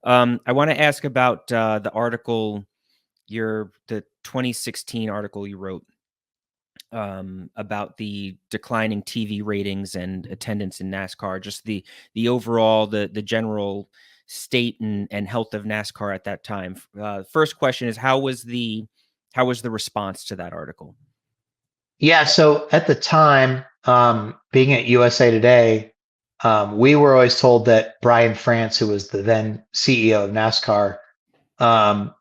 I want to ask about the article, the 2016 article you wrote about the declining TV ratings and attendance in NASCAR, just the overall the general state and health of NASCAR at that time. First question is how was the response to that article? Yeah, so at the time, being at USA Today, we were always told that Brian France, who was the then CEO of NASCAR, um,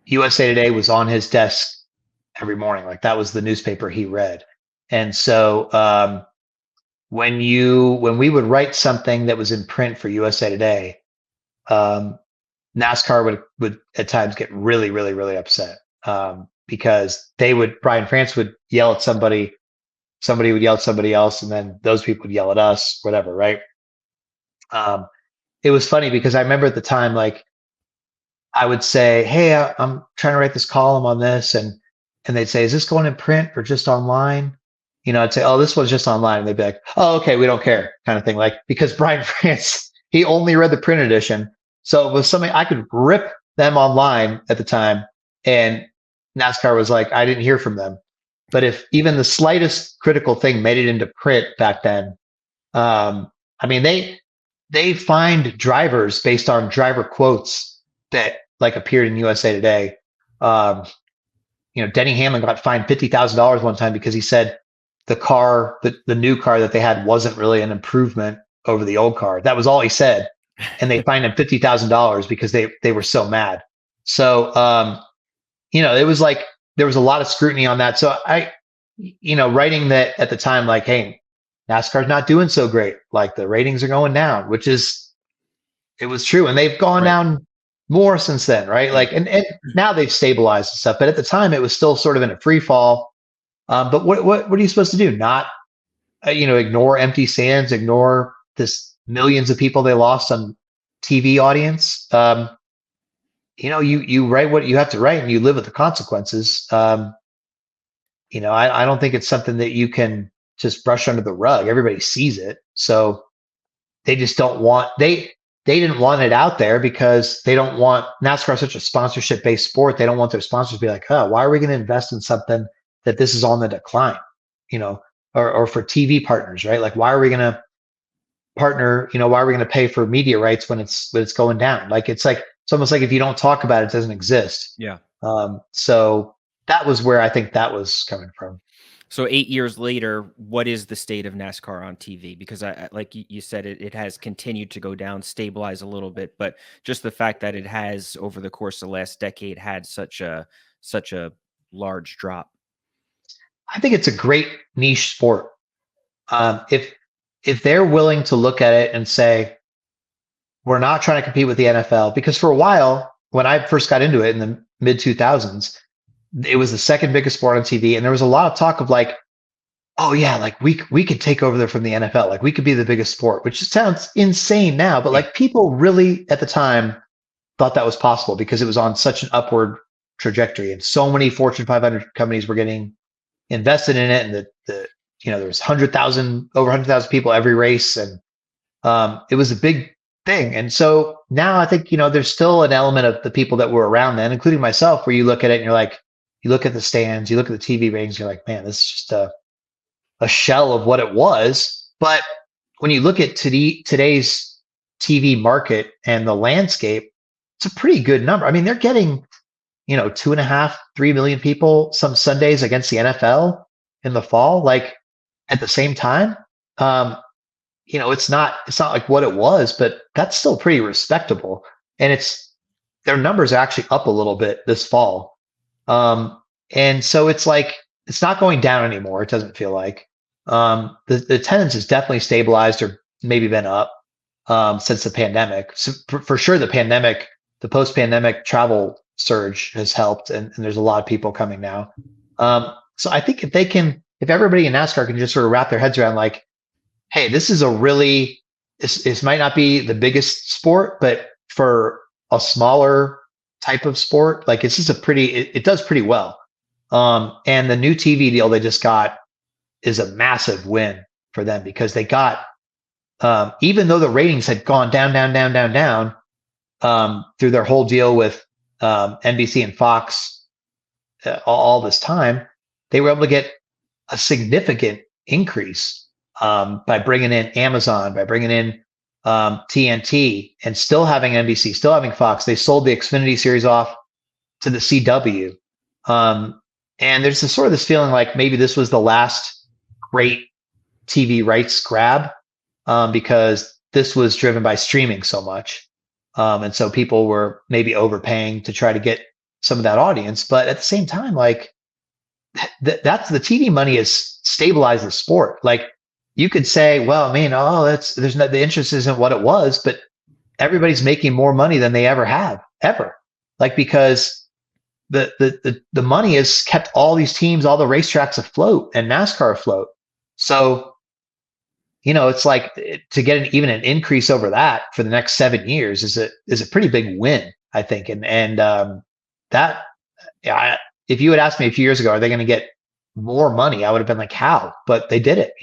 USA Today was on his desk every morning. Like that was the newspaper he read. And so when we would write something that was in print for USA Today, um, NASCAR would at times get really, really, really upset because Brian France would yell at somebody would yell at somebody else, and then those people would yell at us, whatever, right? Um, it was funny because I remember at the time, like I would say, "Hey, I'm trying to write this column on this," and they'd say, "Is this going in print or just online?" I'd say, "Oh, this one's just online," and they'd be like, "Oh, okay, we don't care," kind of thing. Like because Brian France, he only read the print edition, so it was something I could rip them online at the time, and NASCAR was like, I didn't hear from them. But if even the slightest critical thing made it into print back then, I mean, they find drivers based on driver quotes that like appeared in USA Today. Um, Denny Hamlin got fined $50,000 one time because he said the new car that they had wasn't really an improvement over the old car. That was all he said, and they fined him $50,000 because they were so mad. So it was like there was a lot of scrutiny on that. So writing that at the time, like, hey, NASCAR's not doing so great. Like the ratings are going down, it was true. And they've gone Right. down more since then, right? Like, and now they've stabilized and stuff. But at the time, it was still sort of in a free fall. But what are you supposed to do? Not, ignore empty stands, ignore this millions of people they lost on TV audience. You write what you have to write and you live with the consequences. I don't think it's something that you can just brush under the rug. Everybody sees it. So they just don't want, they didn't want it out there because they don't want NASCAR such a sponsorship based sport. They don't want their sponsors to be like, why are we going to invest in something that this is on the decline, or for TV partners, right? Like, why are we going to partner, why are we going to pay for media rights when it's going down? It's almost like if you don't talk about it, it doesn't exist. Yeah. So that was where I think that was coming from. So 8 years later, what is the state of NASCAR on TV? Because like you said, it has continued to go down, stabilize a little bit, but just the fact that it has over the course of the last decade had such a large drop. I think it's a great niche sport. If they're willing to look at it and say, we're not trying to compete with the NFL, because for a while, when I first got into it in the mid 2000s, it was the second biggest sport on TV. And there was a lot of talk of like, oh yeah, like we could take over there from the NFL. Like we could be the biggest sport, which sounds insane now, but like people really at the time thought that was possible because it was on such an upward trajectory and so many Fortune 500 companies were getting invested in it. And there was over 100,000 people every race. And it was a big thing. And so now I think, there's still an element of the people that were around then, including myself, where you look at it and you're like, you look at the stands, you look at the TV ratings, you're like, man, this is just a shell of what it was. But when you look at today's TV market and the landscape, it's a pretty good number. I mean, they're getting, 2.5, 3 million people some Sundays against the NFL in the fall, like at the same time. It's not like what it was, but that's still pretty respectable. And their numbers are actually up a little bit this fall. And so it's like, it's not going down anymore. It doesn't feel like, the attendance has definitely stabilized or maybe been up, since the pandemic. So for sure, the post-pandemic travel surge has helped, and there's a lot of people coming now. So I think if everybody in NASCAR can just sort of wrap their heads around like, hey, this might not be the biggest sport, but for a smaller type of sport, like it's just it does pretty well. And the new TV deal they just got is a massive win for them because they got, even though the ratings had gone down, through their whole deal with NBC and Fox all this time, they were able to get a significant increase by bringing in Amazon, by bringing in TNT, and still having NBC, still having Fox. They sold the Xfinity series off to the CW. And there's sort of this feeling like maybe this was the last great TV rights grab because this was driven by streaming so much. And so people were maybe overpaying to try to get some of that audience. But at the same time, like that's the TV money has stabilized the sport. Like you could say, well, I mean, there's no, the interest isn't what it was, but everybody's making more money than they ever have, ever. Like because the money has kept all these teams, all the racetracks afloat and NASCAR afloat. So, it's like to get even an increase over that for the next 7 years is a pretty big win, I think. And that, if you had asked me a few years ago, are they going to get more money? I would have been like, how? But they did it,